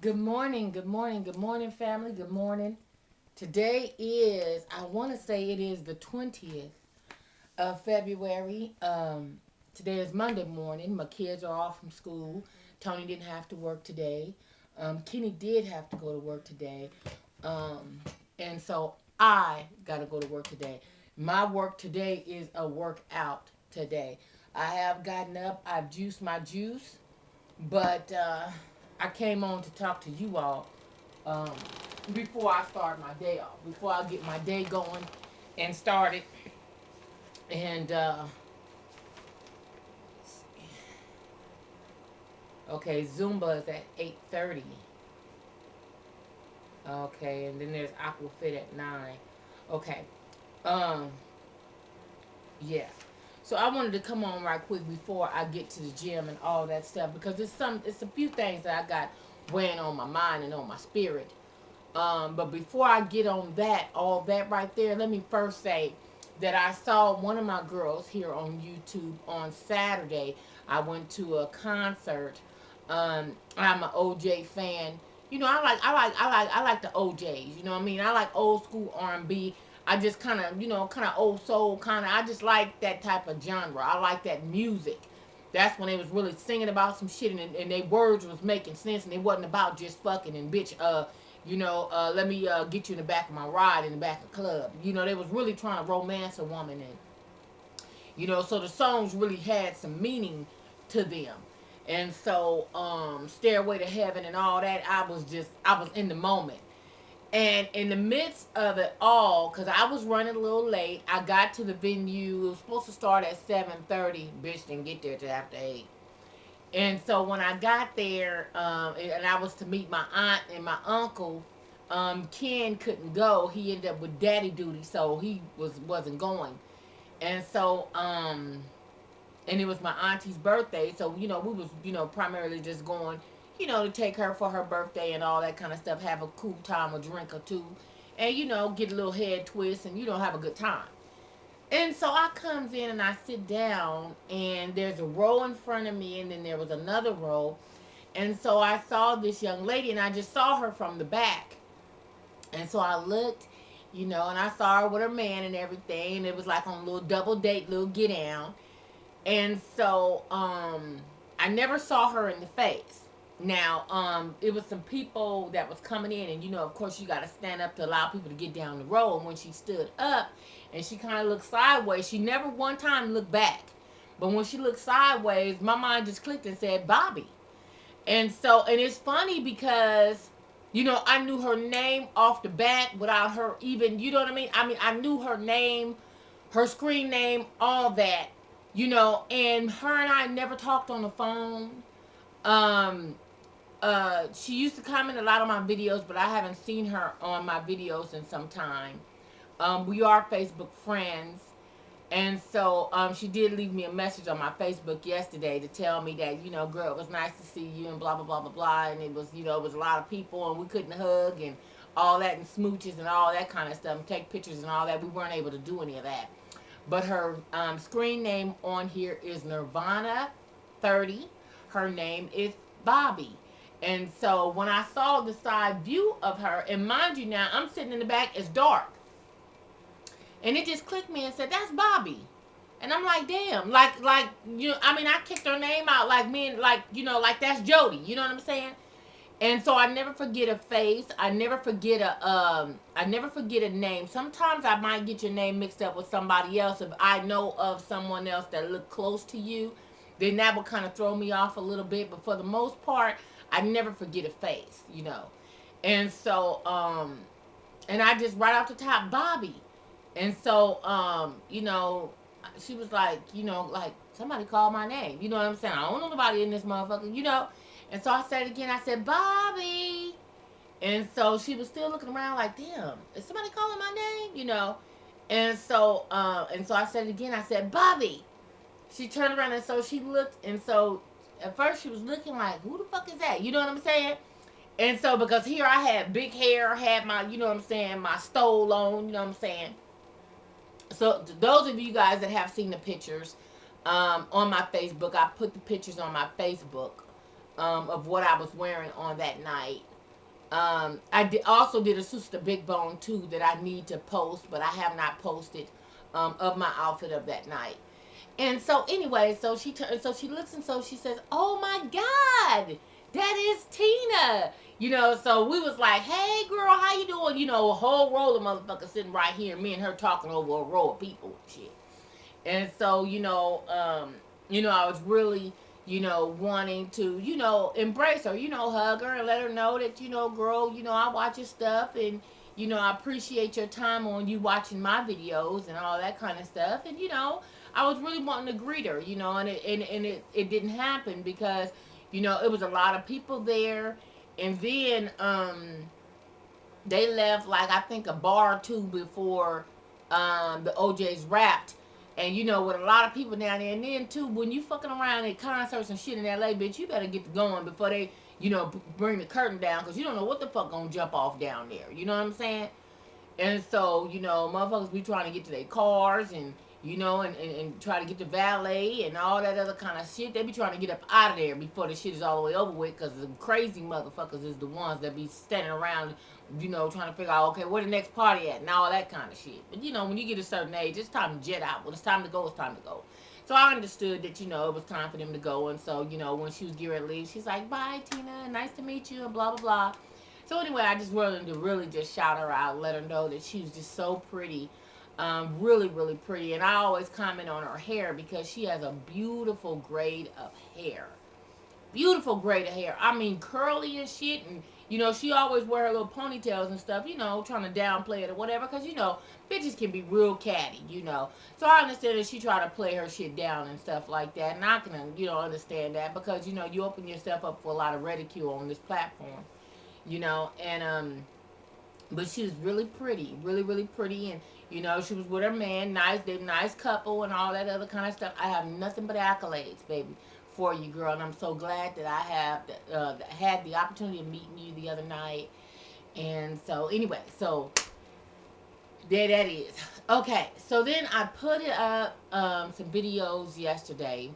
Good morning, good morning, family. Good morning. Today is, I want to say it is the 20th of February. Today is Monday morning. My kids are off from school. Tony didn't have to work today. Kenny did have to go to work today. Um, and so I got to go to work today. My work today is a workout today. I have gotten up, I've juiced my juice, but I came on to talk to you all um, before I start my day off, before I get my day going and started. And okay, Zumba is at 8:30. Okay, and then there's Aquafit at 9. Okay, um, yeah. So I wanted to come on right quick before I get to the gym and all that stuff because it's a few things that I got weighing on my mind and on my spirit. But before I get on that, all that right there, let me first say that I saw one of my girls here on YouTube on Saturday. I went to a concert. I'm an OJ fan. You know, I like the OJs. You know what I mean? I like old school R&B. I just kind of, kind of old soul kind of. I just like that type of genre. I like that music. That's when they was really singing about some shit and their words was making sense and it wasn't about just fucking and bitch let me get you in the back of my ride in the back of the club. You know, they was really trying to romance a woman and so the songs really had some meaning to them. And so, Stairway to Heaven and all that, I was in the moment. And in the midst of it all, because I was running a little late, I got to the venue. It was supposed to start at 7:30. Bitch didn't get there till after 8. And so when I got there, and I was to meet my aunt and my uncle, Ken couldn't go. He ended up with daddy duty, so he wasn't going. And so, and it was my auntie's birthday, so we was primarily just going, to take her for her birthday and all that kind of stuff, have a cool time, a drink or two, and get a little head twist and have a good time. And so I comes in and I sit down and there's a row in front of me and then there was another row. And so I saw this young lady and I just saw her from the back. And so I looked, and I saw her with her man and everything. And it was like on a little double date, little get down. And so I never saw her in the face. Now, it was some people that was coming in, and of course, you got to stand up to allow people to get down the road. And when she stood up, and she kind of looked sideways, she never one time looked back. But when she looked sideways, my mind just clicked and said Bobby. And so, and it's funny because, I knew her name off the bat without her even, you know what I mean? I mean, I knew her name, her screen name, all that, and her and I never talked on the phone. Um, she used to comment a lot on my videos, but I haven't seen her on my videos in some time. We are Facebook friends. And so she did leave me a message on my Facebook yesterday to tell me that, girl, it was nice to see you and blah, blah, blah, blah, blah. And it was, it was a lot of people and we couldn't hug and all that and smooches and all that kind of stuff and take pictures and all that. We weren't able to do any of that. But her screen name on here is Nirvana 30. Her name is Bobby. And so when I saw the side view of her, and mind you now, I'm sitting in the back, it's dark. And it just clicked me and said, that's Bobby. And I'm like, damn, I mean, I kicked her name out like me, like that's Jody. You know what I'm saying? And so I never forget a face. I never forget a name. Sometimes I might get your name mixed up with somebody else. If I know of someone else that look close to you, then that will kind of throw me off a little bit. But for the most part, I never forget a face. And so, and I just right off the top, Bobby. And so, she was like, like somebody called my name. You know what I'm saying? I don't know nobody in this motherfucker. And so I said it again. I said, Bobby. And so she was still looking around like, damn, is somebody calling my name? And so I said it again. I said, Bobby. She turned around and so she looked. And so at first she was looking like, who the fuck is that? You know what I'm saying? And so because here I had big hair, had my, my stole on, you know what I'm saying? So those of you guys that have seen the pictures on my Facebook, I put the pictures on my Facebook of what I was wearing on that night. Also did a Sister Big Bone too that I need to post, but I have not posted of my outfit of that night. And so anyway, so she looks and so she says, "Oh my God, that is Tina." So we was like, "Hey girl, how you doing?" A whole roll of motherfuckers sitting right here, me and her talking over a row of people and shit. And so, I was really, wanting to, embrace her, hug her and let her know that, girl, I watch your stuff and, I appreciate your time on you watching my videos and all that kind of stuff. And, I was really wanting to greet her, and it didn't happen because, it was a lot of people there. And then they left like I think a bar or two before the OJ's wrapped. And with a lot of people down there, and then too, when you fucking around at concerts and shit in LA, bitch, you better get to going before they, bring the curtain down, because you don't know what the fuck gonna jump off down there. You know what I'm saying? And so, motherfuckers be trying to get to their cars and, and try to get to valet and all that other kind of shit. They be trying to get up out of there before the shit is all the way over with, because the crazy motherfuckers is the ones that be standing around, trying to figure out, okay, where the next party at and all that kind of shit. But, when you get a certain age, it's time to jet out. When it's time to go, it's time to go. So I understood that, it was time for them to go. And so, when she was getting ready to leave, she's like, "Bye, Tina. Nice to meet you," and blah, blah, blah. So anyway, I just wanted to really just shout her out, let her know that she was just so pretty, really, really pretty. And I always comment on her hair because she has a beautiful grade of hair. Beautiful grade of hair. I mean, curly and shit. And, she always wear her little ponytails and stuff, trying to downplay it or whatever. Because, bitches can be real catty. So I understand that she try to play her shit down and stuff like that. And I can, understand that because, you open yourself up for a lot of ridicule on this platform. And but she was really pretty, really, really pretty. And, she was with her man, nice couple and all that other kind of stuff. I have nothing but accolades, baby, for you, girl. And I'm so glad that I have had the opportunity of meeting you the other night. And so, anyway, so there that is. Okay, so then I put it up some videos yesterday.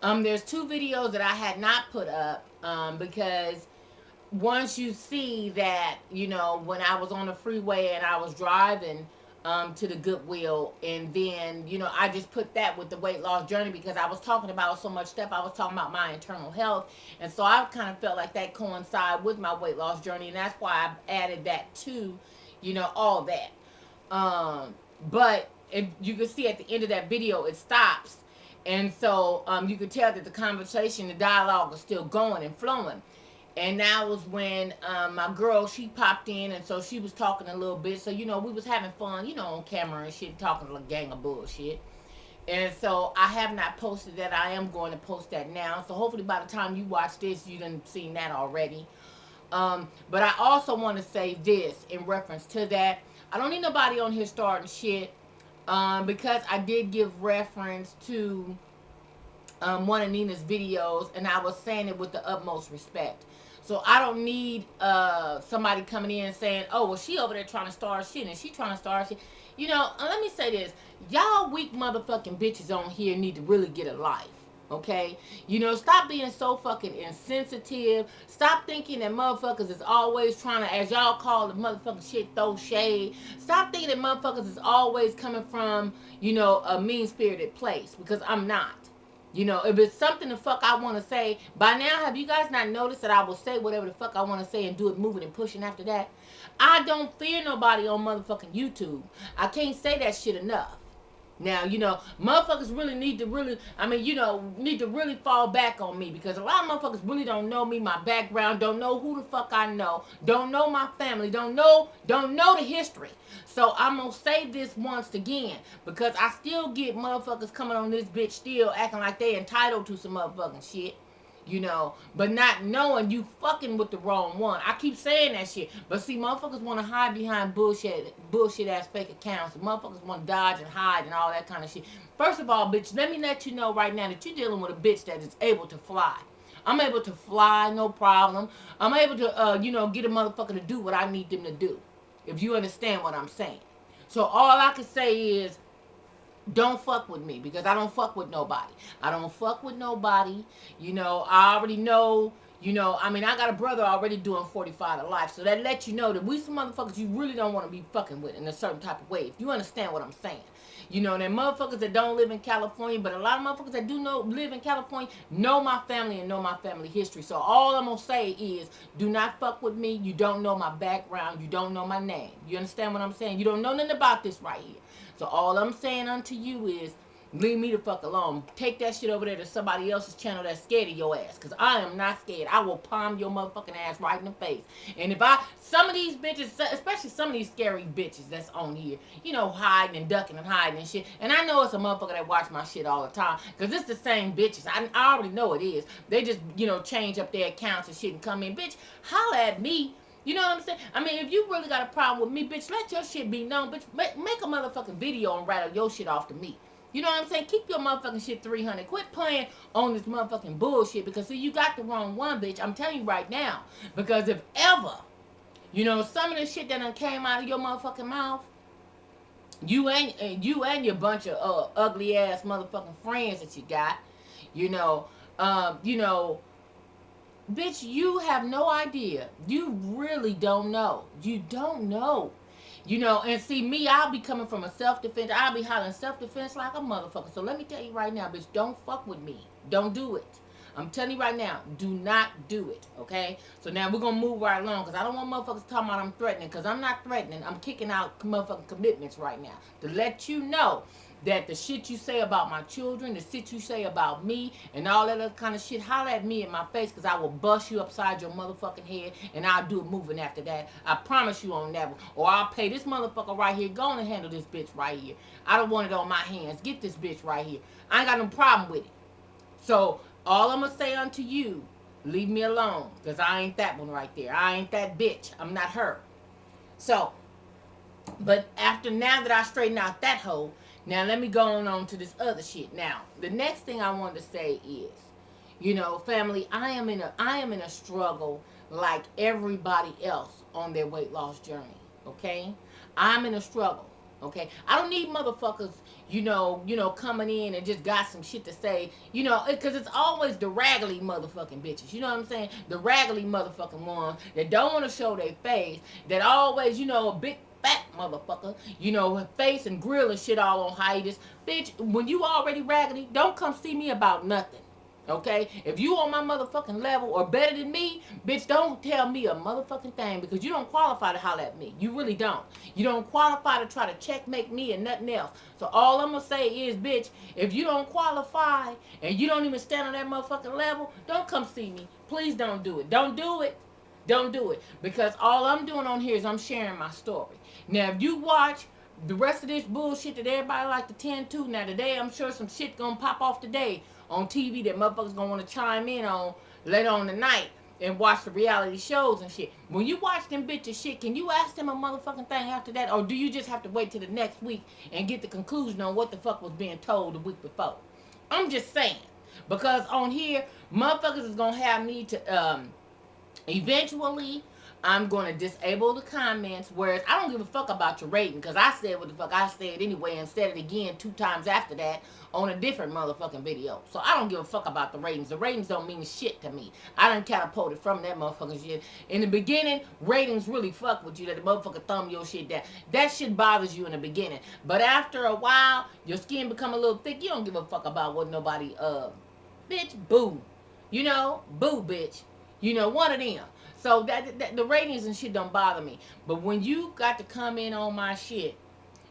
There's two videos that I had not put up because once you see that, when I was on the freeway and I was driving to the Goodwill, and then, I just put that with the weight loss journey because I was talking about so much stuff. I was talking about my internal health. And so I kind of felt like that coincided with my weight loss journey. And that's why I added that to, all that. But if you can see at the end of that video, it stops. And so you could tell that the conversation, the dialogue is still going and flowing. And that was when my girl, she popped in, and so she was talking a little bit. So, we was having fun, on camera and shit, talking a gang of bullshit. And so I have not posted that. I am going to post that now. So hopefully by the time you watch this, you done seen that already. But I also want to say this in reference to that. I don't need nobody on here starting shit because I did give reference to one of Nina's videos, and I was saying it with the utmost respect. So I don't need somebody coming in saying, "Oh, well, she over there trying to start shit, and she trying to start shit." Let me say this. Y'all weak motherfucking bitches on here need to really get a life. Okay? Stop being so fucking insensitive. Stop thinking that motherfuckers is always trying to, as y'all call the motherfucking shit, throw shade. Stop thinking that motherfuckers is always coming from, a mean-spirited place, because I'm not. If it's something the fuck I want to say, by now, have you guys not noticed that I will say whatever the fuck I want to say and do it moving and pushing after that? I don't fear nobody on motherfucking YouTube. I can't say that shit enough. Now, motherfuckers really need to really fall back on me, because a lot of motherfuckers really don't know me, my background, don't know who the fuck I know, don't know my family, don't know the history. So I'm gonna say this once again, because I still get motherfuckers coming on this bitch still acting like they entitled to some motherfucking shit. But not knowing you fucking with the wrong one. I keep saying that shit. But see, motherfuckers want to hide behind bullshit ass fake accounts. Motherfuckers want to dodge and hide and all that kind of shit. First of all, bitch, let me let you know right now that you're dealing with a bitch that is able to fly. I'm able to fly, no problem. I'm able to, get a motherfucker to do what I need them to do. If you understand what I'm saying. So all I can say is, don't fuck with me, because I don't fuck with nobody. I don't fuck with nobody. I already know, You know, I mean, I got a brother already doing 45 to life, so that lets you know that we some motherfuckers you really don't want to be fucking with in a certain type of way. If you understand what I'm saying. You know, there motherfuckers that don't live in California, but a lot of motherfuckers that do know live in California know my family and know my family history. So all I'm gonna say is, do not fuck with me. You don't know my background. You don't know my name. You understand what I'm saying? You don't know nothing about this right here. So all I'm saying unto you is, leave me the fuck alone. Take that shit over there to somebody else's channel that's scared of your ass. Because I am not scared. I will palm your motherfucking ass right in the face. And if some of these bitches, especially some of these scary bitches that's on here, you know, hiding and ducking and hiding and shit. And I know it's a motherfucker that watch my shit all the time. Because it's the same bitches. I already know it is. They just, you know, change up their accounts and shit and come in. Bitch, holla at me. You know what I'm saying? I mean, if you really got a problem with me, bitch, let your shit be known. Bitch, make a motherfucking video and rattle your shit off to me. You know what I'm saying? Keep your motherfucking shit 300. Quit playing on this motherfucking bullshit because, see, you got the wrong one, bitch. I'm telling you right now. Because if ever, you know, some of the shit that done came out of your motherfucking mouth, you and your bunch of ugly ass motherfucking friends that you got, you know, you know, bitch, you have no idea. You really don't know. You don't know. You know, and see me, I'll be coming from a self-defense. I'll be hollering self-defense like a motherfucker. So let me tell you right now, bitch, don't fuck with me. Don't do it. I'm telling you right now, do not do it, okay? So now we're going to move right along because I don't want motherfuckers talking about I'm threatening because I'm not threatening. I'm kicking out motherfucking commitments right now to let you know that the shit you say about my children, the shit you say about me, and all that other kind of shit, holler at me in my face because I will bust you upside your motherfucking head and I'll do a moving after that. I promise you on that one. Or I'll pay this motherfucker right here. Go on and handle this bitch right here. I don't want it on my hands. Get this bitch right here. I ain't got no problem with it. So all I'm going to say unto you, leave me alone because I ain't that one right there. I ain't that bitch. I'm not her. So, but after now that I straighten out that hoe, now let me go on to this other shit. Now, the next thing I want to say is, you know, family, I am in a struggle like everybody else on their weight loss journey. Okay? I'm in a struggle. Okay? I don't need motherfuckers, coming in and just got some shit to say, because it's always the raggedy motherfucking bitches. You know what I'm saying? The raggedy motherfucking ones that don't want to show their face, that always, a big fat motherfucker, face and grill and shit all on hiatus. Bitch, when you already raggedy, don't come see me about nothing. Okay? If you on my motherfucking level or better than me, bitch, don't tell me a motherfucking thing because you don't qualify to holler at me. You really don't. You don't qualify to try to checkmate me and nothing else. So all I'm going to say is, bitch, if you don't qualify and you don't even stand on that motherfucking level, don't come see me. Please don't do it. Don't do it. Don't do it. Because all I'm doing on here is I'm sharing my story. Now, if you watch the rest of this bullshit that everybody like to tend to, now today I'm sure some shit gonna pop off today on TV that motherfuckers gonna want to chime in on later on tonight and watch the reality shows and shit. When you watch them bitches shit, can you ask them a motherfucking thing after that? Or do you just have to wait till the next week and get the conclusion on what the fuck was being told the week before? I'm just saying. Because on here, motherfuckers is gonna have me to eventually I'm going to disable the comments, whereas I don't give a fuck about your rating because I said what the fuck I said anyway and said it again 2 times after that on a different motherfucking video. So I don't give a fuck about the ratings. The ratings don't mean shit to me. I done catapulted from that motherfucking shit. In the beginning, ratings really fuck with you, that the motherfucker thumb your shit down. That shit bothers you in the beginning. But after a while, your skin become a little thick. You don't give a fuck about what nobody, bitch, boo. Boo, bitch. One of them. So that the ratings and shit don't bother me. But when you got to come in on my shit,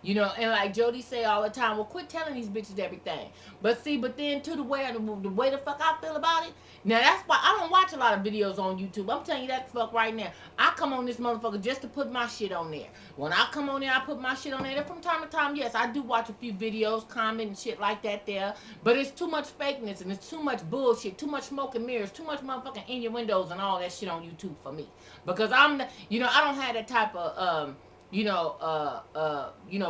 and like Jody say all the time, well, quit telling these bitches everything. But then to the way the fuck I feel about it, now that's why I don't watch a lot of videos on YouTube. I'm telling you that fuck right now. I come on this motherfucker just to put my shit on there. When I come on there, I put my shit on there. And from time to time, yes, I do watch a few videos, comment and shit like that there. But it's too much fakeness and it's too much bullshit, too much smoke and mirrors, too much motherfucking innuendos and all that shit on YouTube for me. Because I don't have that type of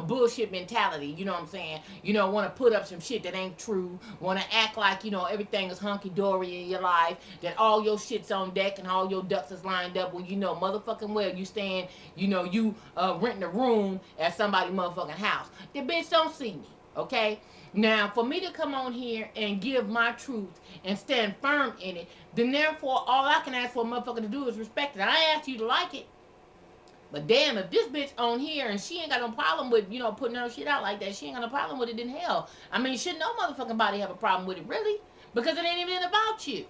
bullshit mentality, you know what I'm saying? Want to put up some shit that ain't true, want to act like, everything is hunky-dory in your life, that all your shit's on deck and all your ducks is lined up when motherfucking well you staying, you renting a room at somebody's motherfucking house. The bitch don't see me. Okay? Now, for me to come on here and give my truth and stand firm in it, then therefore all I can ask for a motherfucker to do is respect it. I asked you to like it. But damn, if this bitch on here and she ain't got no problem with, putting her shit out like that, she ain't got no problem with it, then hell. I mean, should no motherfucking body have a problem with it, really? Because it ain't even about you.